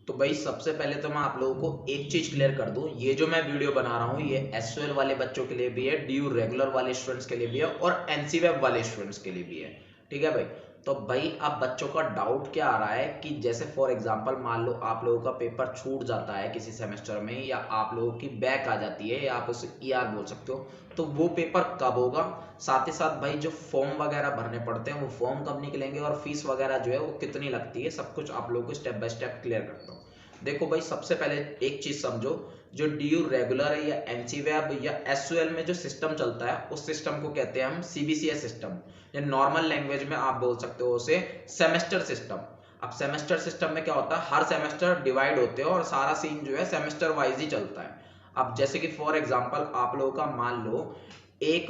तो भाई सबसे पहले तो मैं आप लोगों को एक चीज क्लियर कर दूं, ये जो मैं वीडियो बना रहा हूँ ये एसओएल वाले बच्चों के लिए भी है, डीयू रेगुलर वाले स्टूडेंट्स के लिए भी है और एनसी वेब वाले स्टूडेंट्स के लिए भी है। ठीक है भाई। तो भाई अब बच्चों का डाउट क्या आ रहा है कि जैसे फॉर एग्जांपल मान लो आप लोगों का पेपर छूट जाता है किसी सेमेस्टर में, या आप लोगों की बैक आ जाती है, या आप उसे ईआर बोल सकते हो, तो वो पेपर कब होगा। साथ ही साथ भाई जो फॉर्म वगैरह भरने पड़ते हैं वो फॉर्म कब निकलेंगे, और फीस वगैरह जो है वो कितनी लगती है, सब कुछ आप लोगों को स्टेप बाय स्टेप क्लियर करता हूँ। देखो भाई सबसे पहले एक चीज समझो, जो डीयू रेगुलर है या एनसी वेब या एसओएल में जो सिस्टम चलता है उस सिस्टम को कहते हैं हम सीबीसीएस सिस्टम, या नॉर्मल लैंग्वेज में आप बोल सकते हो उसे सेमेस्टर सिस्टम। अब सेमेस्टर सिस्टम में क्या होता है, हर सेमेस्टर डिवाइड होते हैं और सारा सीन जो है सेमेस्टर वाइज ही चलता है। अब जैसे कि फॉर एग्जांपल आप लोगों का मान लो एक,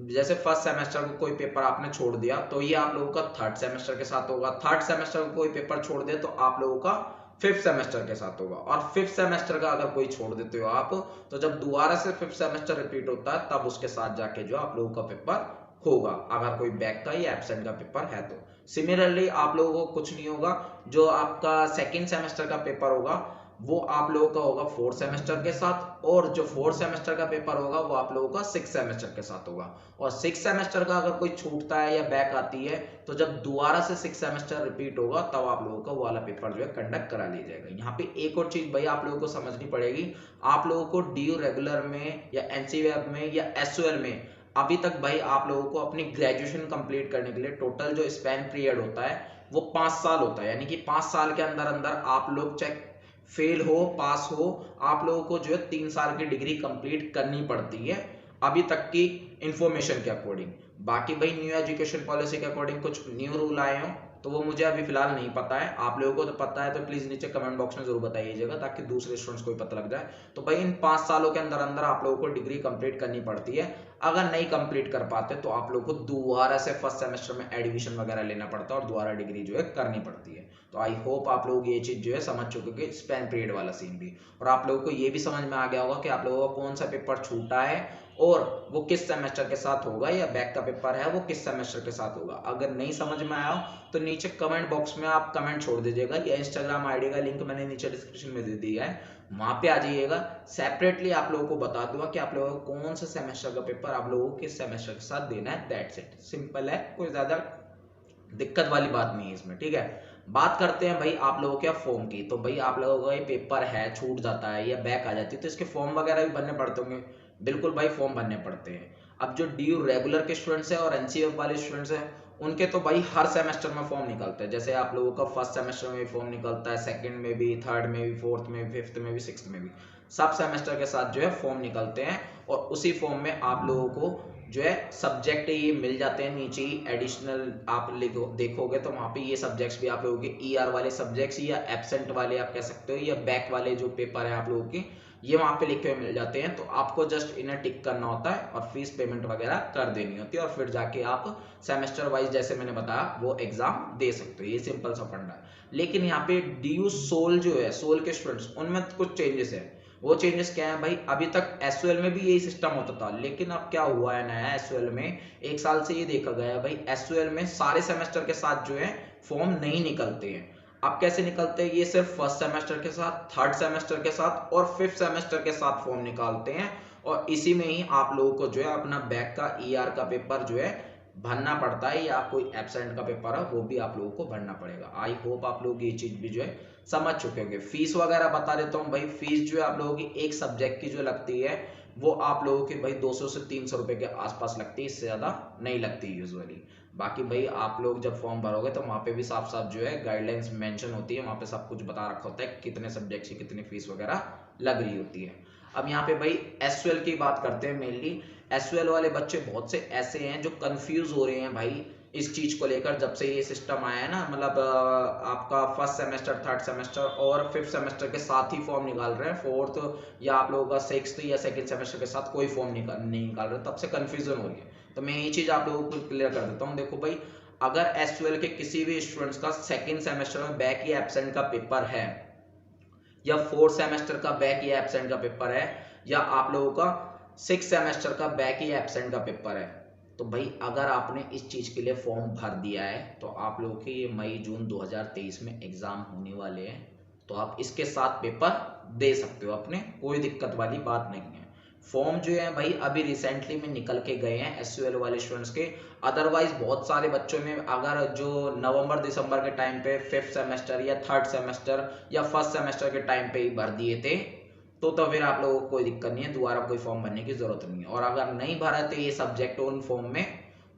जैसे फर्स्ट सेमेस्टर को कोई पेपर आपने छोड़ दिया तो ये आप लोगों का थर्ड सेमेस्टर के साथ होगा, थर्ड सेमेस्टर को कोई पेपर छोड़ दे तो आप लोगों का फिफ्थ सेमेस्टर के साथ होगा, और फिफ्थ सेमेस्टर का अगर कोई छोड़ देते हो आप, तो जब दोबारा से फिफ्थ सेमेस्टर रिपीट होता है तब उसके साथ जाके जो आप लोगों का पेपर होगा, अगर कोई बैक का या एब्सेंट का पेपर है तो। सिमिलरली आप लोगों को कुछ नहीं होगा, जो आपका सेकेंड सेमेस्टर का पेपर होगा वो आप लोगों का होगा फोर्थ सेमेस्टर के साथ, और जो फोर्थ सेमेस्टर का पेपर होगा वो आप लोगों का सिक्स सेमेस्टर के साथ होगा। और सिक्स सेमेस्टर का अगर कोई छूटता है या बैक आती है तो जब दोबारा से सिक्स सेमेस्टर रिपीट होगा तब आप लोगों का वो वाला पेपर जो है कंडक्ट करा लिया जाएगा। यहाँ पे एक और चीज भाई आप लोगों को समझनी पड़ेगी, आप लोगों को डीयू रेगुलर में या एनसीवेब में या एसओएल में अभी तक भाई आप लोगों को अपनी ग्रेजुएशन कंप्लीट करने के लिए टोटल जो स्पैन पीरियड होता है वो 5 साल होता है, यानी कि 5 साल के अंदर अंदर आप लोग चाहे फेल हो पास हो, आप लोगों को जो है 3 साल की डिग्री कंप्लीट करनी पड़ती है अभी तक की इंफॉर्मेशन के अकॉर्डिंग। बाकी भाई न्यू एजुकेशन पॉलिसी के अकॉर्डिंग कुछ न्यू रूल आए हो तो वो मुझे अभी फिलहाल नहीं पता है, आप लोगों को तो पता है तो प्लीज नीचे कमेंट बॉक्स में जरूर बताइएगा ताकि दूसरे स्टूडेंट्स को भी पता लग जाए। तो भाई इन 5 सालों के अंदर अंदर आप लोगों को डिग्री कंप्लीट करनी पड़ती है, अगर नहीं कंप्लीट कर पाते तो आप लोगों को दोबारा से फर्स्ट सेमेस्टर में एडमिशन वगैरह लेना पड़ता है और दोबारा डिग्री जो है करनी पड़ती है। तो आई होप आप लोग ये चीज जो है समझ चुके कि स्पैन पीरियड वाला सीन भी, और आप लोगों को ये भी समझ में आ गया होगा कि आप लोगों का कौन सा पेपर छूटा है और वो किस सेमेस्टर के साथ होगा, या बैक का पेपर है वो किस सेमेस्टर के साथ होगा। अगर नहीं समझ में आया तो नीचे कमेंट बॉक्स में आप कमेंट छोड़ दीजिएगा, या इंस्टाग्राम आईडी का लिंक मैंने नीचे डिस्क्रिप्शन में दे दिया है, वहां पे आ जाइएगा। सेपरेटली आप लोगों को बता दूंगा कि आप लोगों को कौन सा सेमेस्टर का पेपर आप लोगों को किस सेमेस्टर के साथ देना है। दैट्स इट, सिंपल है, कोई ज्यादा दिक्कत वाली बात नहीं है इसमें। ठीक है, बात करते हैं भाई आप लोगों के फॉर्म की। तो भाई आप लोगों का ये पेपर है छूट जाता है या बैक आ जाती है तो इसके फॉर्म वगैरह भी भरने पड़ते होंगे। बिल्कुल भाई फॉर्म भरने पड़ते हैं। अब जो ड्यू रेगुलर के स्टूडेंट्स हैं और एनसीएफ वाले स्टूडेंट्स हैं उनके तो भाई हर सेमेस्टर में फॉर्म निकलता है, जैसे आप लोगों का फर्स्ट सेमेस्टर में भी फॉर्म निकलता है, सेकंड में भी, थर्ड में भी, फोर्थ में भी, फिफ्थ में भी, सिक्स्थ में भी, सब सेमेस्टर के साथ जो है फॉर्म निकलते हैं। और उसी फॉर्म में आप लोगों को जो है सब्जेक्ट ये मिल जाते हैं नीचे ही एडिशनल, आप लिखो देखोगे तो वहां पे ये सब्जेक्ट्स भी आप लोगों के ईआर वाले सब्जेक्ट्स या एब्सेंट वाले आप कह सकते हो, या बैक वाले जो पेपर है आप लोगों के, ये वहां पे लिखे हुए मिल जाते हैं। तो आपको जस्ट इन्हें टिक करना होता है और फीस पेमेंट वगैरह कर देनी होती है, और फिर जाके आप सेमेस्टर वाइज जैसे मैंने बताया वो एग्जाम दे सकते हो। ये सिंपल सा फंडा है। लेकिन यहाँ पे ड्यू सोल जो है, सोल के स्टूडेंट्स, उनमें कुछ चेंजेस है। वो चेंजेस क्या है भाई, अभी तक एसओएल में भी यही सिस्टम होता था, लेकिन अब क्या हुआ है नया एसओएल में, एक साल से ये देखा गया है भाई एसओएल में सारे सेमेस्टर के साथ जो है फॉर्म नहीं निकलते हैं। अब कैसे निकलते हैं, ये सिर्फ फर्स्ट सेमेस्टर के साथ, थर्ड सेमेस्टर के साथ और फिफ्थ सेमेस्टर के साथ फॉर्म निकालते हैं, और इसी में ही आप लोगों को जो है अपना बैक का ईआर का पेपर जो है भरना पड़ता है, या कोई एब्सेंट का पेपर है वो भी आप लोगों को भरना पड़ेगा। आई होप आप लोग ये चीज भी जो है समझ चुके होंगे। फीस वगैरह बता देता हूँ भाई, फीस जो है आप लोगों की एक सब्जेक्ट की जो लगती है वो आप लोगों की भाई 200 से 300 रुपए के आसपास लगती है, इससे ज्यादा नहीं लगती यूजुअली। बाकी भाई आप लोग जब फॉर्म भरोगे तो वहां पे भी साफ साफ जो है गाइडलाइंस मेंशन होती है, वहां पे सब कुछ बता रखा होता है कितने सब्जेक्ट की कितनी फीस वगैरह लग रही होती है। अब यहाँ पे भाई एसयूएल की बात करते हैं मेनली। एसयूएल वाले बच्चे बहुत से ऐसे हैं जो कंफ्यूज हो रहे हैं भाई इस चीज को लेकर, जब से ये सिस्टम आया है ना, मतलब आपका फर्स्ट सेमेस्टर, थर्ड सेमेस्टर और फिफ्थ सेमेस्टर के साथ ही फॉर्म निकाल रहे हैं, फोर्थ या आप लोगों का सिक्स्थ या सेकंड सेमेस्टर के साथ कोई फॉर्म नहीं निकाल रहे, तब से कंफ्यूजन हो रही है। तो मैं ये चीज आप लोगों को क्लियर कर देता हूँ। देखो भाई, अगर एसयूएल के किसी भी स्टूडेंट्स का सेकंड सेमेस्टर में बैक या एब्सेंट का पेपर है, या फोर्थ सेमेस्टर का बैक या एब्सेंट का पेपर है, या आप लोगों का सिक्स सेमेस्टर का बैक या एब्सेंट का पेपर है, तो भाई अगर आपने इस चीज के लिए फॉर्म भर दिया है तो आप लोगों के ये मई जून 2023 में एग्जाम होने वाले हैं। तो आप इसके साथ पेपर दे सकते हो अपने, कोई दिक्कत वाली बात नहीं है। फॉर्म जो है भाई अभी रिसेंटली में निकल के गए हैं एसयूएल वाले स्टूडेंट्स के। अदरवाइज बहुत सारे बच्चों ने अगर जो नवंबर दिसंबर के टाइम पे 5th सेमेस्टर या 3rd सेमेस्टर या 1st सेमेस्टर के टाइम पे ही भर दिए थे, तो फिर आप लोगों को कोई दिक्कत नहीं है, दोबारा कोई फॉर्म भरने की जरूरत नहीं है। और अगर नहीं भरा थे ये सब्जेक्ट उन फॉर्म में,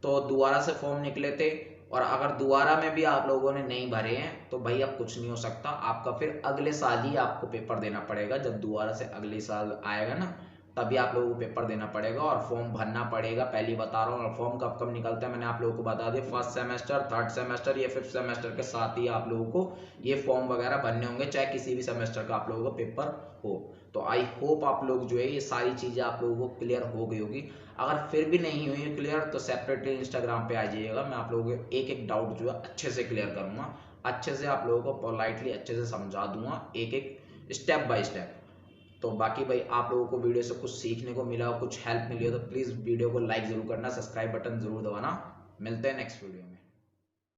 तो दोबारा से फॉर्म निकले थे, और अगर दोबारा में भी आप लोगों ने नहीं भरे हैं तो भाई अब कुछ नहीं हो सकता, आपका फिर अगले साल ही आपको पेपर देना पड़ेगा। जब दोबारा से अगले साल आएगा ना, तभी आप लोगों को पेपर देना पड़ेगा और फॉर्म भरना पड़ेगा। पहले बता रहा हूँ, और फॉर्म कब कब निकलता है मैंने आप लोगों को बता दिया, 1st सेमेस्टर, 3rd सेमेस्टर या 5th सेमेस्टर के साथ ही आप लोगों को ये फॉर्म वगैरह भरने होंगे, चाहे किसी भी सेमेस्टर का आप लोगों का पेपर हो। तो आई होप आप लोग जो है ये सारी चीजें आप लोगों को क्लियर हो गई होगी। अगर फिर भी नहीं हुई है क्लियर तो सेपरेटली इंस्टाग्राम पे आ जाइएगा, मैं आप लोगों को एक एक डाउट जो है अच्छे से क्लियर करूंगा, अच्छे से आप लोगों को पोलाइटली अच्छे से समझा दूंगा, एक एक स्टेप बाय स्टेप। तो बाकी भाई आप लोगों को वीडियो से कुछ सीखने को मिला हो, कुछ हेल्प मिली हो, तो प्लीज वीडियो को लाइक जरूर करना, सब्सक्राइब बटन जरूर दबाना। मिलते हैं नेक्स्ट वीडियो में।